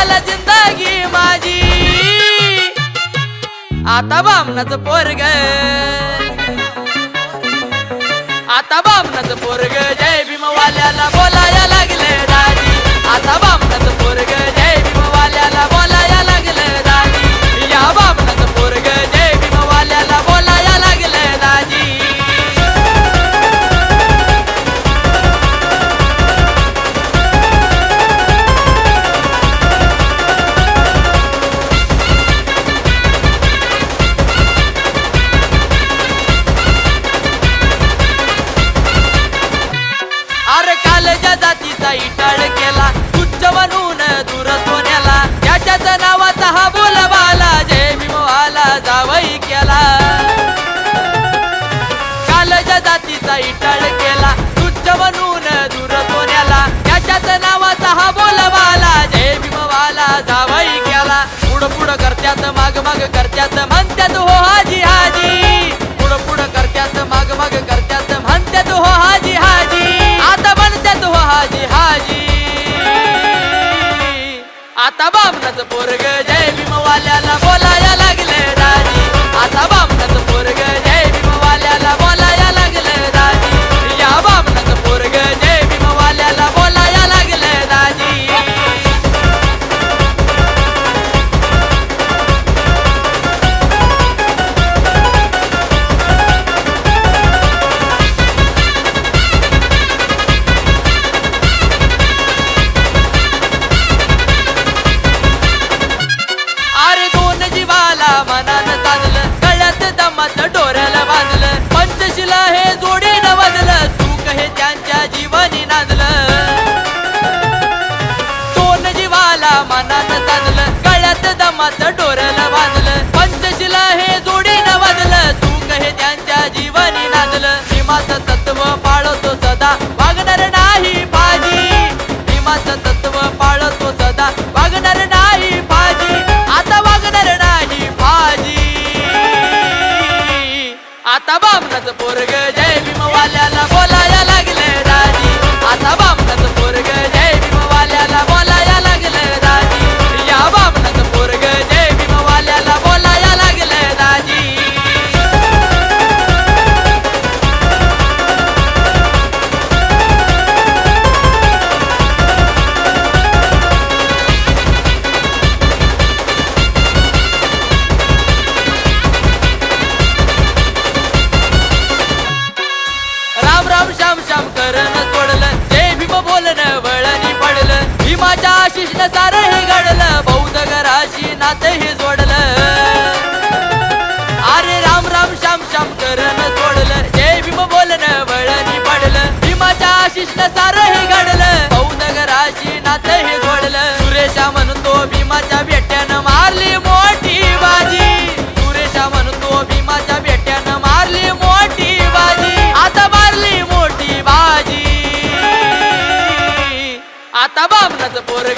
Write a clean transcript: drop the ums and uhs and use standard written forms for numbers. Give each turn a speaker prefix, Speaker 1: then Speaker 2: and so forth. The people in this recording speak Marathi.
Speaker 1: झाला जिंदगी माझी। आता बामणाचं पोरग, आता बामणाचं पोरग जय भीमवाल्याला बोलाया लागले दाजी। आता बामणाचं पोरग जय भीमवाल्याला बोलाया लागले दाजी। या बामणाचं पोरग जय भीमवाल्याला बोलाया लागले दाजी। अरे कालच्या जातीचा इटाळ केला, तुच्छ बनून दूर सोन्याला, त्याच्याच नावाचा हा बोलबाला जय भीमवाला जावई केला। कालच्या जातीचा इटाळ केला, तुच्छ बनून दूर सोन्याला, त्याच्याच नावाचा हा बोलबाला जय भीमवाला जावई केला। पुढं पुढं करत्यात माग माग करत्यात म्हणत्यात हो हाजी हाजी। पुढं पुढं करत्यात माग माग करत्यात म्हणत्यात हो हाजी हाजी। आता बनत्यात हो हाजी हाजी। आता बामणाचं पोरग जय भीमवाल्याला बोलाया लागले दाजी। आता बामणाचं पोरग जय भीमवाल्याला बोलाया लागले दाजी। या बामणाचं पोरग जय भीमवाल्याला बोलाया लागले दाजी। अरे दोन जीवाला मनानं साधलं, गळ्यात दमाचं डोऱ्याला बांधलं, पंचशिला हे जोडीनं वाजलं, सुख हे त्यांच्या जीवानी नांदलं। दोन जीवाला मनानं साधलं, गळ्यात दमाचं डोऱ्याला बांधलं, पंचशिला हे जोडीनं वाजलं, सुख हे त्यांच्या जीवानी नांदलं। भीमाचं तत्व पाळतो सदा वागणार नाही बाजी। भीमाचं तत्व पाळतो सदा वागणार नाही बाजी। आता वागणार नाही बाजी। आता बामणाचं पोरग जय भीमवाल्याला बोलाया लागले दाजी। आता बामणाचं पोरग जय भीमवाल्याला बोलाया लागले दाजी। या बामणाचं पोरग जय भीमवाल्याला बोलाया लागले दाजी। राम राम श्याम श्याम करण सोडलं, जय भीम बोलणं वळणी पडलं, भीमाच्या आशिषनं सारं हे घडलं, बौद्ध घराशी नातं हे जोडलं। अरे राम राम श्याम श्याम करण सोडलं, जय भीम बोलणं वळणी पडलं, भीमाच्या आशिषनं सारं हे घडलं, बौद्ध घराशी नातं हे जोडलं। सुरेशा म्हणतो भीमाच्या बेट्यानं मारली मोठी बाजी। सुरेशा म्हणतो भीमाच्या बेट्यानं मारली मोठी बाजी। आता मारली मोठी बाजी। आता बामणाचं पोरग